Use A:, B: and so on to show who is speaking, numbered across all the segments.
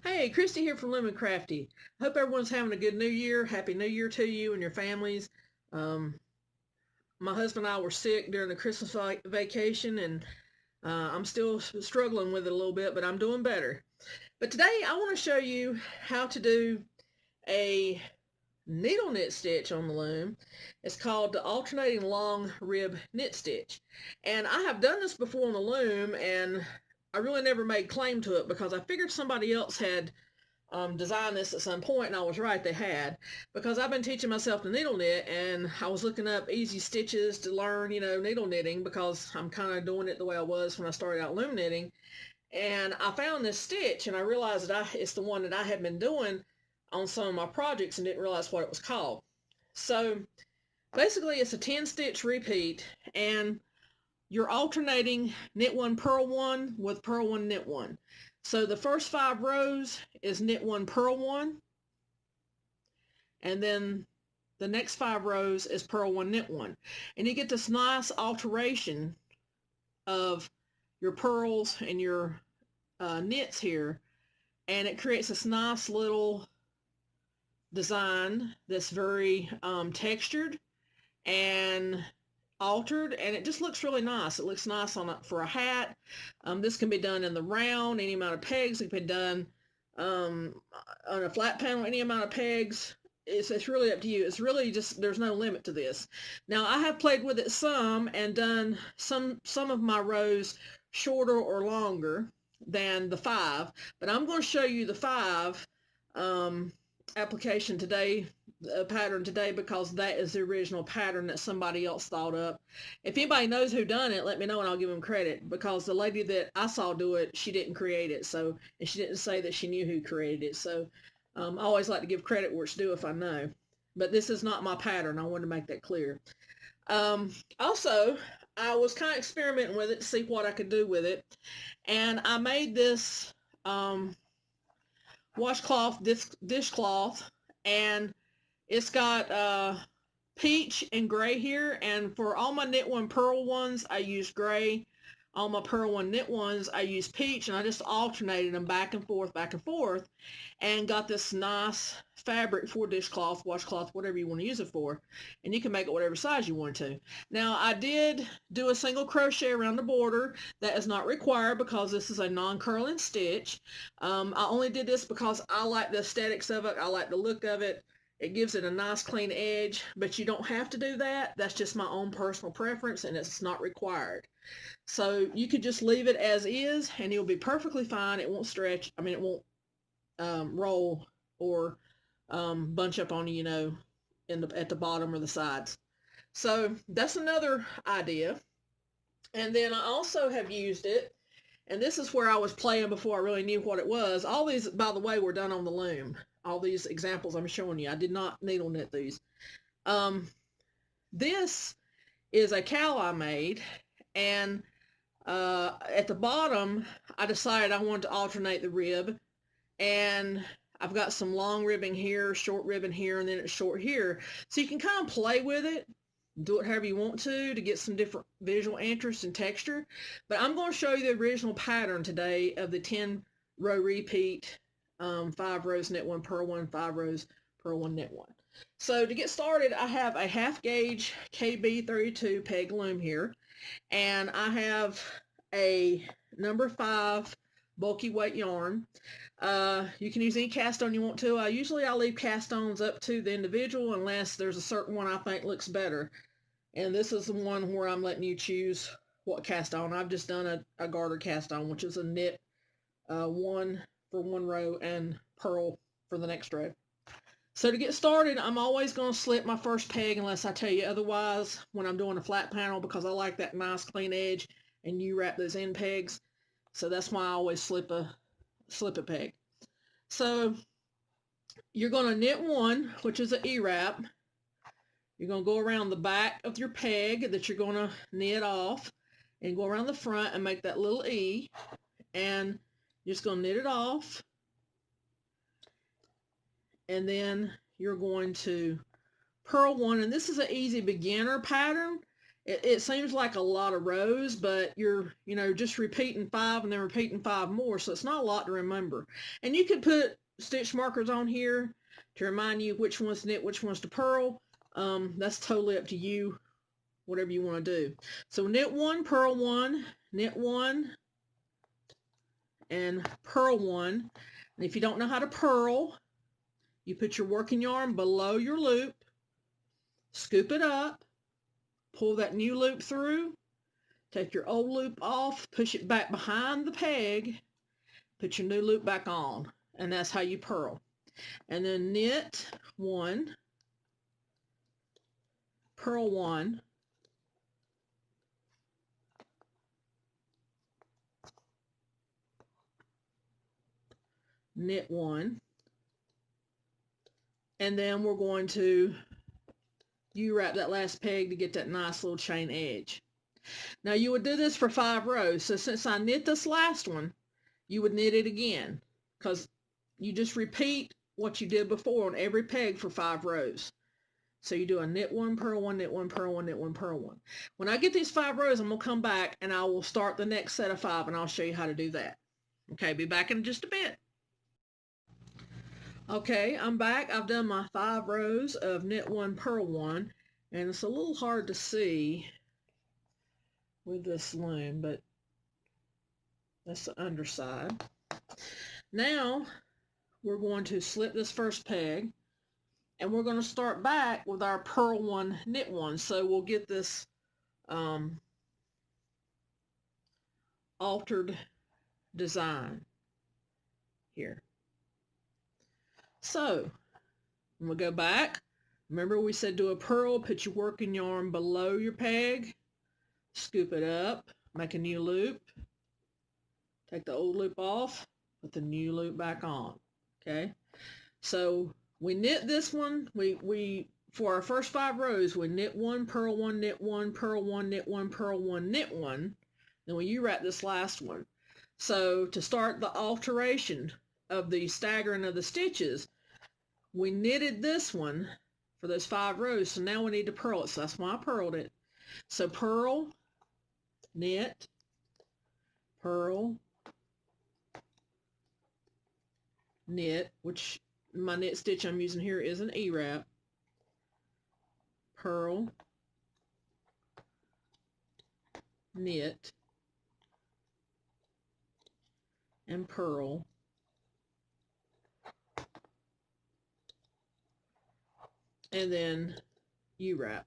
A: Hey, Christy here from Looming Crafty. Hope everyone's having a good New Year. Happy New Year to you and your families. Um, my husband and I were sick during the Christmas vacation, and I'm still struggling with it a little bit, but I'm doing better. But today I want to show you how to do a needle knit stitch on the loom. It's called the alternating long rib knit stitch. And I have done this before on the loom, and I really never made claim to it because I figured somebody else had designed this at some point, and I was right, they had, because I've been teaching myself to needle knit, and I was looking up easy stitches to learn, needle knitting, because I'm kind of doing it the way I was when I started out loom knitting, and I found this stitch, and I realized that it's the one that I had been doing on some of my projects and didn't realize what it was called. So basically, it's a 10 stitch repeat, and you're alternating knit one, purl one with purl one, knit one. So the first 5 rows is knit one, purl one, and then the next 5 rows is purl one, knit one. And you get this nice alteration of your purls and your knits here, and it creates this nice little design that's very textured and altered, and it just looks really nice. It looks nice for a hat. This can be done in the round, any amount of pegs. It can be done on a flat panel, any amount of pegs. It's really up to you. It's really just, there's no limit to this. Now I have played with it some and done some of my rows shorter or longer than the 5, but I'm going to show you the 5 application today, pattern today, because that is the original pattern that somebody else thought up. If anybody knows who done it, let me know and I'll give them credit, because the lady that I saw do it, she didn't create it, so, and she didn't say that she knew who created it. So I always like to give credit where it's due if I know, but this is not my pattern. I want to make that clear. Also, I was kind of experimenting with it to see what I could do with it, and I made this washcloth dishcloth, and it's got peach and gray here, and for all my knit one purl ones I use gray. All my purl one knit ones I use peach, and I just alternated them back and forth, and got this nice fabric for dishcloth, washcloth, whatever you want to use it for, and you can make it whatever size you want to. Now I did do a single crochet around the border. That is not required because this is a non-curling stitch. I only did this because I like the aesthetics of it. I like the look of it. It gives it a nice clean edge, but you don't have to do that. That's just my own personal preference, and it's not required. So you could just leave it as is, and it'll be perfectly fine. It won't stretch. I mean, it won't roll or bunch up on you, at the bottom or the sides. So that's another idea. And then I also have used it, and this is where I was playing before I really knew what it was. All these, by the way, were done on the loom. All these examples I'm showing you, I did not needle knit these. This is a cowl I made, and at the bottom, I decided I wanted to alternate the rib, and I've got some long ribbing here, short ribbon here, and then it's short here. So you can kind of play with it, do it however you want to get some different visual interest and texture. But I'm going to show you the original pattern today of the 10 row repeat, 5 rows knit one, purl one, 5 rows, purl one, knit one. So to get started, I have a half gauge KB32 peg loom here, and I have a number 5 bulky weight yarn. You can use any cast on you want to. Usually I leave cast ons up to the individual unless there's a certain one I think looks better. And this is the one where I'm letting you choose what cast on. I've just done a garter cast on, which is a knit one for one row and purl for the next row. So to get started, I'm always going to slip my first peg unless I tell you otherwise when I'm doing a flat panel, because I like that nice clean edge and you wrap those end pegs. So that's why I always slip a peg. So you're going to knit one, which is an E-wrap. You're going to go around the back of your peg that you're going to knit off, and go around the front and make that little E, and you're just going to knit it off, and then you're going to purl one, and this is an easy beginner pattern. It seems like a lot of rows, but you're, just repeating 5 and then repeating 5 more, so it's not a lot to remember. And you could put stitch markers on here to remind you which one's to knit, which one's to purl. That's totally up to you, whatever you want to do. So knit 1, purl 1, knit 1, and purl 1. And if you don't know how to purl, you put your working yarn below your loop, scoop it up, pull that new loop through, take your old loop off, push it back behind the peg, put your new loop back on, and that's how you purl. And then knit 1, purl 1, knit 1, and then we're going to U-wrap that last peg to get that nice little chain edge. Now you would do this for 5 rows. So since I knit this last one, you would knit it again, because you just repeat what you did before on every peg for 5 rows. So you do a knit 1, purl 1, knit 1, purl 1, knit 1, purl 1. When I get these 5 rows, I'm going to come back and I will start the next set of 5 and I'll show you how to do that. Okay, be back in just a bit. Okay, I'm back. I've done my 5 rows of knit 1, purl 1, and it's a little hard to see with this loom, but that's the underside. Now we're going to slip this first peg, and we're going to start back with our purl 1, knit 1. So we'll get this altered design here. So I'm going to go back. Remember we said do a purl, put your working yarn below your peg, scoop it up, make a new loop, take the old loop off, put the new loop back on. Okay, so we knit this one. We for our first 5 rows, we knit 1, purl 1, knit 1, purl 1, knit 1, purl 1, knit 1. Then we U-wrap this last one. So to start the alteration of the staggering of the stitches, we knitted this one for those 5 rows. So now we need to purl it. So that's why I purled it. So purl, knit, purl, knit, which my knit stitch I'm using here is an E-wrap, purl, knit, and purl, and then U-wrap.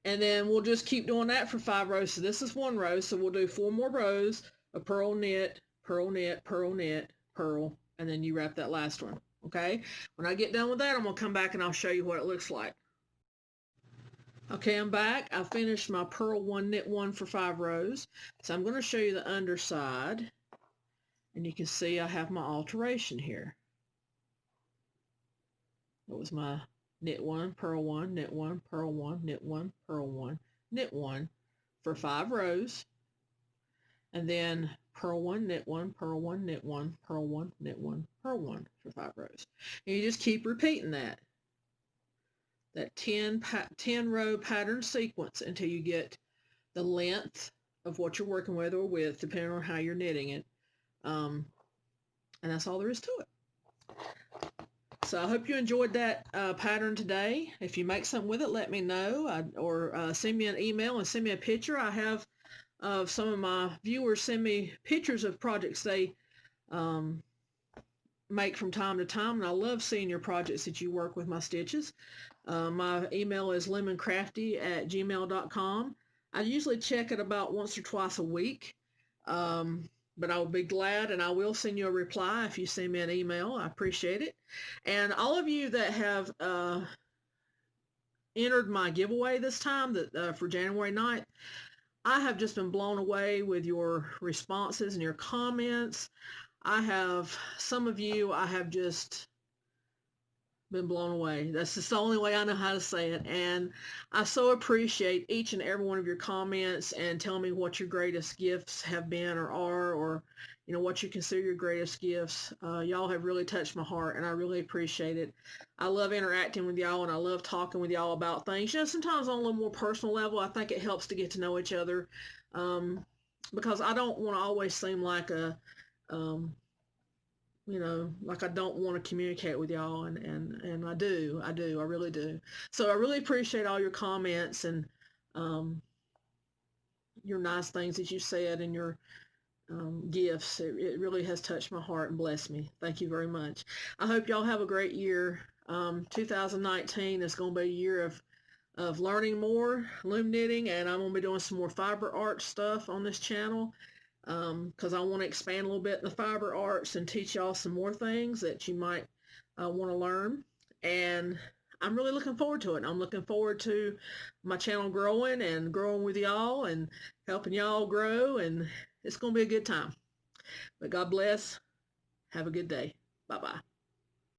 A: And then we'll just keep doing that for 5 rows. So this is 1 row, so we'll do 4 more rows of purl, knit, purl, knit, purl, knit, purl, and then you wrap that last one. Okay, when I get done with that, I'm going to come back and I'll show you what it looks like. Okay, I'm back. I finished my purl 1, knit 1 for 5 rows. So I'm going to show you the underside, and you can see I have my alteration here. It was my knit 1, purl 1, knit 1, purl 1, knit 1, purl 1, knit 1 for 5 rows, and then purl 1, knit 1, purl 1, knit 1, purl 1, knit 1, purl 1 for 5 rows. And you just keep repeating that 10 row pattern sequence until you get the length of what you're working with or with, depending on how you're knitting it. And that's all there is to it. So I hope you enjoyed that pattern today. If you make something with it, let me know, or send me an email and send me a picture. I have some of my viewers send me pictures of projects they make from time to time, and I love seeing your projects that you work with my stitches. My email is lemoncrafty@gmail.com. I usually check it about once or twice a week. But I will be glad, and I will send you a reply if you send me an email. I appreciate it. And all of you that have entered my giveaway this time for January 9th, I have just been blown away with your responses and your comments. Some of you, I have just been blown away. That's just the only way I know how to say it. And I so appreciate each and every one of your comments and tell me what your greatest gifts have been or are, or what you consider your greatest gifts. Y'all have really touched my heart, and I really appreciate it. I love interacting with y'all, and I love talking with y'all about things. Sometimes on a little more personal level, I think it helps to get to know each other, because I don't want to always seem like um, like I don't want to communicate with y'all, and I really do. So I really appreciate all your comments and um, your nice things that you said and your gifts. It really has touched my heart and blessed me. Thank you very much. I hope y'all have a great year. 2019 is going to be a year of learning more loom knitting, and I'm going to be doing some more fiber art stuff on this channel, because I want to expand a little bit in the fiber arts and teach y'all some more things that you might want to learn. And I'm really looking forward to it. I'm looking forward to my channel growing and growing with y'all and helping y'all grow, and it's going to be a good time. But God bless. Have a good day. Bye-bye.